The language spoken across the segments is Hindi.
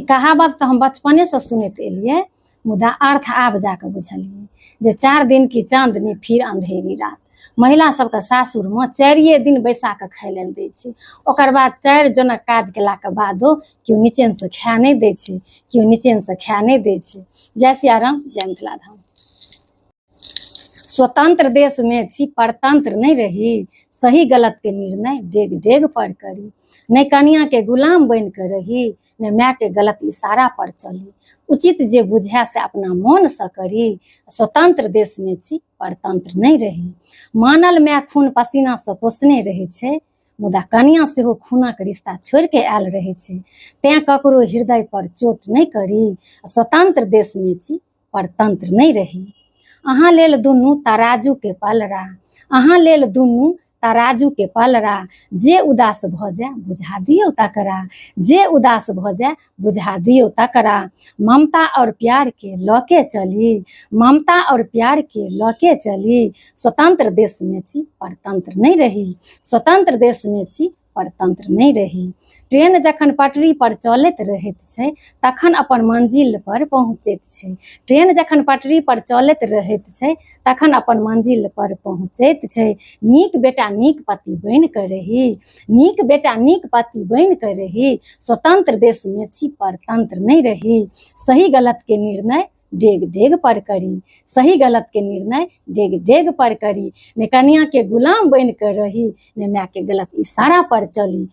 कहावत तो हम बचपने से सुनते एलिए, मुदा अर्थ आब जाके बुझलिए जे 4 दिन की चांदनी फिर अंधेरी रात। महिला सबके सासुर में 4 दिन बैसा के खाय लेल दै छै, ओकर बाद 4 जनक काज केलाके बादो केओ नीचेन से खाय नहीं दै छै, केओ नीचेन से खाय नहीं दै छै। जय सिया राम, जय मिथिला धाम। स्वतंत्र देश में छी, परतंत्र नहीं रही, सही गलत के निर्णय डेग डेग पर करी। नहीं कनिया के गुलाम बन के रही, नहीं माय के गलत इशारा पर चली। उचित जे बुझे से अपना मन से करी, स्वतंत्र देश में छी, परतंत्र नहीं रही। मानल माय खून पसीना से पोसने रहे छे, मुदा कनिया सेहो खूनक रिश्ता छोड़ के आयल रहे छे। तें ककरो हृदय पर चोट नहीं करी, स्वतंत्र देश में छी, परतंत्र नहीं रही। अहाँ लेल दुनू तराजू के पलरा, अहाँ लेल दुनू तराजू के पलरा, जे उदास भ जाए बुझा दियो तकरा, जे उदास भ जाए बुझा दियो तकरा। ममता और प्यार के लके चली, ममता और प्यार के लके चली। स्वतंत्र देश में छी, परतंत्र नहीं रही, स्वतंत्र देश में छी, परतंत्र नहीं रही। ट्रेन जखन पटरी पर चलैत रहैत छै तखन अपन मंजिल पर पहुँचैत छै। ट्रेन जखन पटरी पर चलैत रहैत छै तखन अपन मंजिल पर पहुँचैत छै। नीक बेटा नीक पति बन के रही, नीक बेटा नीक पति बन के रही। स्वतंत्र देश में छी, परतंत्र नहीं रही। सही गलत के निर्णय डेग डेग पर करी, सही गलत के निर्णय डेग डेग पर करी। ने कन्या के गुलाम बन के रही, ने माय के गलत इशारा पर चली।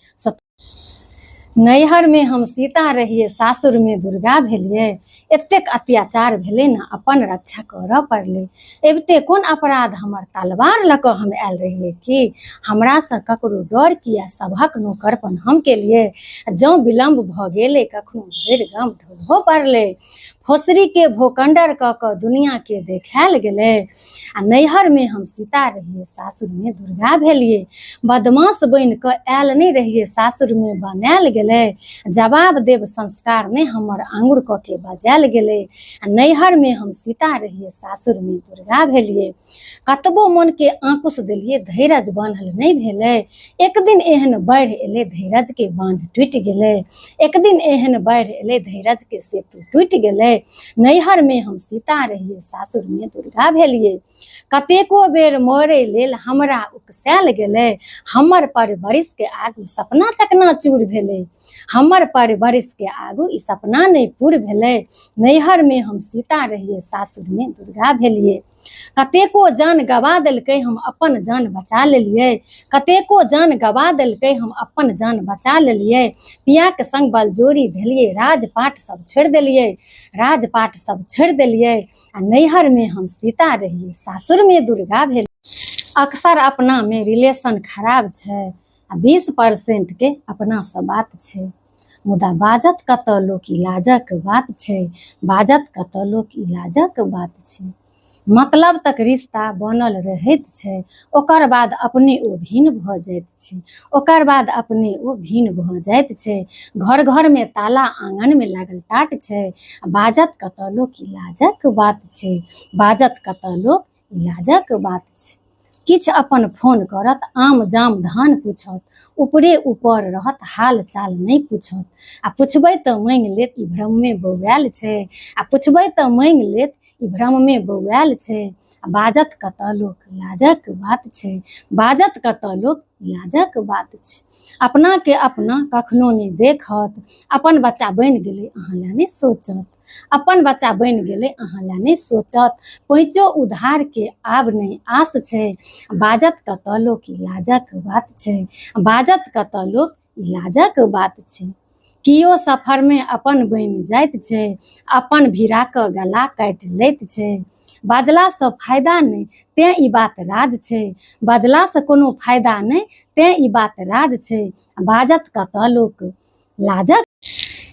नैहर में हम सीता रहिए, सासुर में दुर्गा भेलिए। एतेक अत्याचार भेले ना, अपन रक्षा करऽ पड़ले। एबते कोन अपराध हमर तलवार लऽ कऽ हम आयल रहिए कि हमरा से ककरो डर किया, सभक नौकरपन हम केलिए। जँ विलम्ब भ गेले कखनो भरि गाम ढोलहो पड़ले। फोसरी के भोकंडर कऽ कऽ दुनिया के देखायल गेले। आ नैहर में हम सीता रहिए, सासुर में दुर्गा भेलिए। बदमाश बन कऽ आयल नहीं रहिए, सासुर में बनायल गेले। जवाब देव संस्कार ने हमर आंगुर कऽ के बजायल गेले। नैहर में हम सीता रहिए, सासुर में दुर्गा भेलिए। कतबो मन के आंकुश देलिए, धैर्य बान्हल नहीं भेले। एक दिन एहन बढ़ एले, धैर्य के बांध टूटि गेले। एक दिन एहन बढ़ एले, धैर्य के सेतु टूटि गेले। नैहर में हम सीता रहिए, सासुर में दुर्गा भेलिए। कतेको बेर मरे लेल हमरा उकसायल गेले। हमर परवरिश के आगू सपना चकनाचूर भेले, हमर परवरिश के आगू ई सपना नहीं पूर भेले। नैहर में हम सीता रहिए, सासुर में दुर्गा भेलिए। कतेको जान गवा देलकै, हम अपन जान बचा लेलिए। कतेको जान गवा देलकै, हम अपन जान बचा लेलिए। पिया के संग बलजोरी भेलिए, राजपाट सब छोड़ देलिए, राजपाट सब छोड़ देलिए। आ नैहर में हम सीता रहिए, सासुर में दुर्गा भेलिए। अक्सर अपना में रिलेशन खराब छै, 20% के अपना से बात छै, मुदा बाजत कतऽ लोक इलाजक बात छै, बाजत कतऽ लोक इलाजक बात छै। मतलब तक रिश्ता बनल रहैत छै, ओकर बाद अपने ओ भिन्न भऽ जाइत छै, ओकर बाद अपने ओ भिन्न भऽ जाइत छै। घर घर में ताला, आंगन में लागल टाट छै, बाजत कतऽ लोक इलाजक बात छै, बाजत कतऽ लोक इलाजक बात छै। किछ अपन फोन करत, आम जाम धान पूछत, ऊपरे ऊपर रहत, हाल चाल नहीं पूछत। आ पुछबै तऽ मांगि लेत, ई भ्रम में बौआयल छै, आ पुछबै तऽ मांगि लेत, ई भ्रम में बौआयल छै। बाजत कतऽ लोक लाजक बात छै, बाजत कतऽ लोक लाजक बात छै। अपना के अपना कखनो नहीं देखत, अपन बच्चा बनि गेलै अहाँ लए नहीं सोचत, अपन बच्चा बनि गेलै अहाँ लए नहीं सोचत। पैंचो उधार के आब नहीं आस छै, बाजत कतऽ लोक इलाजक बात छै, बाजत कतऽ लोक इलाजक बात छै। कियो सफर में अपन बनि जाइत छै, अपन भिड़ा कऽ गला काटि लैत छै। बाजला से फायदा नहीं, तें ई बात राज छै, बाजला से कोनो फायदा नहीं, तें ई बात राज छै। बाजत कतऽ लोक लाजक।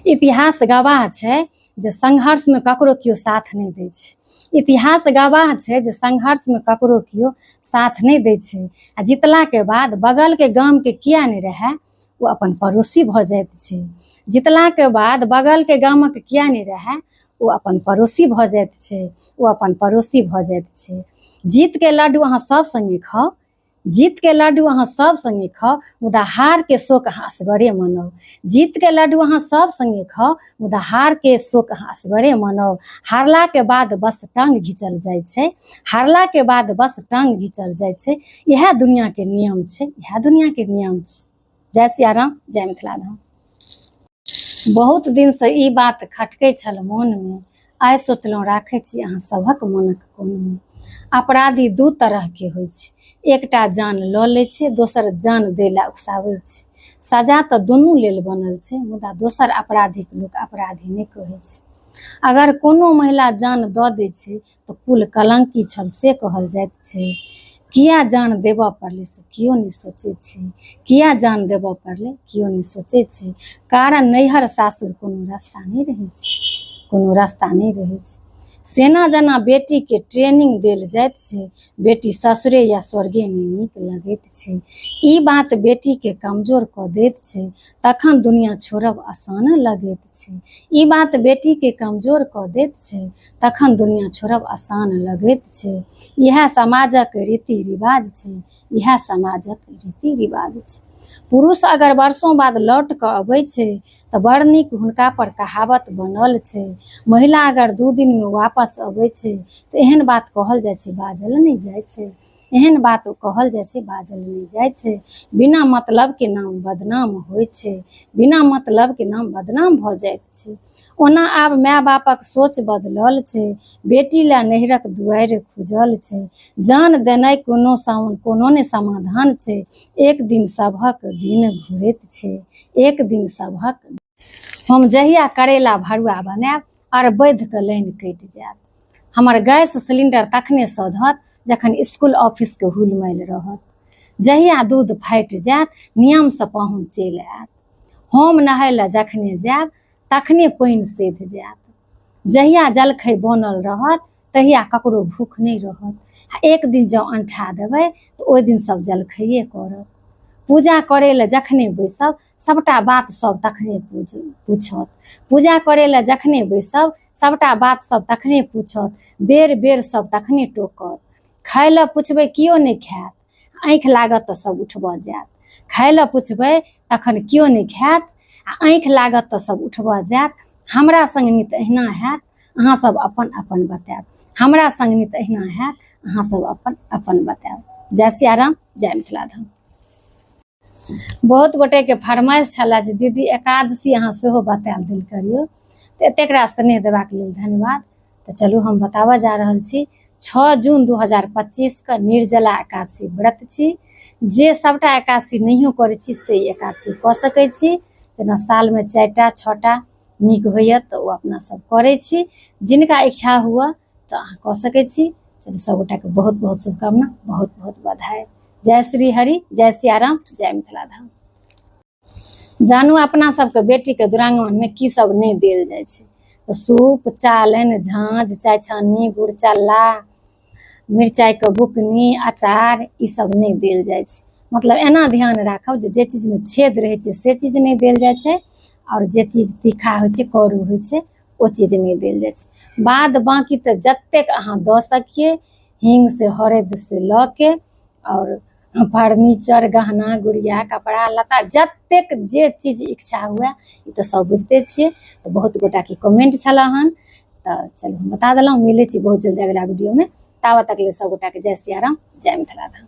इतिहास गवाह छै जे संघर्ष में ककरो केओ साथ नहीं दै छै, इतिहास गवाह छै जे संघर्ष में ककरो केओ साथ नहीं दै छै। आ जितला के बाद बगल के गाम के किया नहीं रहे, वो अपन पड़ोसी भऽ जाइत छै। जितला के बाद बगल के गामक किया नहीं रहे, वो अपन पड़ोसी भऽ जाइत छै, वो अपन पड़ोसी भऽ जाइत छै। जीत के लड्डू अहाँ सब संगे खाओ, जीत के लड्डू अहाँ सब संगे खाओ मुदा हार के शोक अहाँ असगरे मनाओ। जीत के लड्डू अहाँ सब संगे खाओ मुदा हार के शोक अहाँ असगरे मनाओ। हारला के बाद बस टांग घिंचल जाइ छै, हारला के बाद बस टांग घिंचल जाइ छै। यह दुनिया के नियम छै, यह दुनिया के नियम छै। जय सिया राम, जय मिथिला धाम। बहुत दिन से ई बात खटकै छल मन में, आइ सोचलहुँ राखै छी अहाँ सभक मोनक कोन में। अपराधी दू तरह के होइ छै, एकटा जान लऽ लै छै, दोसर जान दै ला उकसाबै छै। सजा तऽ दुनू लेल बनल छै, मुदा दोसर अपराधी के लोक अपराधी नहि कहै छै। अगर कोनो महिला जान दऽ दै छै तऽ कुल कलंकी छल से कहल जाइत छै। किया जान देबऽ पड़लै से कियो नहि सोचै छै, किया जान देबऽ पड़लै कियो नहि सोचै छै। कारण नैहर सासुर कोनो रास्ता नहि रहै छै, कोनो रास्ता नहीं रहे छै। सेना जना बेटी के ट्रेनिंग देल जाइत छै, बेटी ससुरे या स्वर्गे में नीक लगैत छै। ई बात बेटी के कमजोर कऽ दैत छै, तखन दुनिया छोड़ब आसान लगैत छै। ई बात बेटी के कमजोर कऽ दैत छै, तखन दुनिया छोड़ब आसान लगैत छै। यह समाजक रीति रिवाज छै, यह समाजक रीति रिवाज छै। पुरुष अगर वर्षों बाद लौट कऽ अबै छै तऽ बड़ नीक हुनका पर कहावत बनल छै। महिला अगर 2 दिन में वापस अबै छै तऽ एहन बात कहल जाइ छै बाजल नहीं जाइ छै, एहन बात कहल जाइ छै बाजल नहीं जाइ छै। बिना मतलब के नाम बदनाम होइ छै, बिना मतलब के नाम बदनाम भऽ जाइत छै। ओना आब माय बापक सोच बदलल छै, बेटी ला नैहरक दुआरि खुजल छै। जान देनाइ कोनो ने समाधान छै, एक दिन सभक दिन घुरैत छै, एक दिन सभक। हम जहिया करेला भरुआ बनायब अरबैधके लाइन कटि जायत। हमर गैस सिलेंडर तखने सधत जखन स्कूल ऑफिस के हुलमैल रहत। जहिया दूध फाटि जायत नियमसँ पाहुन चलि आयत। हम नहाय लए जखने जायब तखने पानि सधि जायत। जहिया जलखै बनल रहत तहिया ककरो भूख नहीं रहत। एक दिन जँ अंठा देबै तऽ ओहि दिन सब जलखैये करत। पूजा करे लए जखने बैसब सबटा बात सब तखने पूछत। पूजा करे लए जखने बैसब सबटा बात सब तखने पूछत, बेर बेर सब तखने टोकत। खाय लए पुछबै कियो नहीं खायत, आँखि लागत तऽ सब उठबऽ जायत। खाय लए पुछबै तखन कियो नहीं खायत आ आँखि लागत तऽ सब उठबऽ जायत। हमरा संग नित अहिना हैत, अहाँ सब अपन अपन बतायब। हमरा संग नित अहिना हैत, अहाँ सब अपन अपन बतायब। जय सिया राम, जय मिथिला धाम। बहुत गोटे के फरमाइश छला जे दीदी एकादशी अहाँ सेहो बतायल देल करियौ, तऽ एतेक रास स्नेह देबाक लेल धन्यवाद। तऽ चलू हम बताबऽ जा रहल छी। 6 जून 2025 के निर्जला एकादशी व्रत छी। जे सबटा एकादशी नहियो करै छी से एकादशी कऽ सकै छी। जेना साल में 4टा 6टा नीक होइए तऽ ओ अपना सब करै छी। जिनका इच्छा हुआ तऽ अहाँ कऽ सकै छी। चलू सबगोटाके बहुत बहुत शुभकामना, बहुत बहुत बधाई। जय श्री हरि, जय सिया राम, जय मिथिला धाम। जानू अपना सबके बेटी के दुरागमन में की सब नहीं देल जाइ छै। तो सूप, चालनि, झाँझ, चाय छन्नी, गुड़ चल्ला, मिरचाई के बुकनी, अचार ई सब नहीं देल जाइ छै। मतलब एना ध्यान राखब जे चीज में छेद रहै छै से चीज नहीं देल जाइ छै, और जे चीज तीखा होइ छै करू होइ छै ओ चीज नहीं देल जाइ छै। बाद बाकी तऽ जतेक अहाँ दऽ सकिए, हींग से हरद से लऽ के और फर्नीचर, गहना गुड़िया, कपड़ा लत्ता जतेक जे चीज इच्छा हुए ई तऽ सब बुझते छियै। तऽ बहुत गोटा के कमेंट छला हन, तऽ चलू हम बता देलहुँ। मिलै छी बहुत जल्दी अगला वीडियो में। ताबत तक ले सब गोटा के जय सिया राम, जय मिथिला धाम।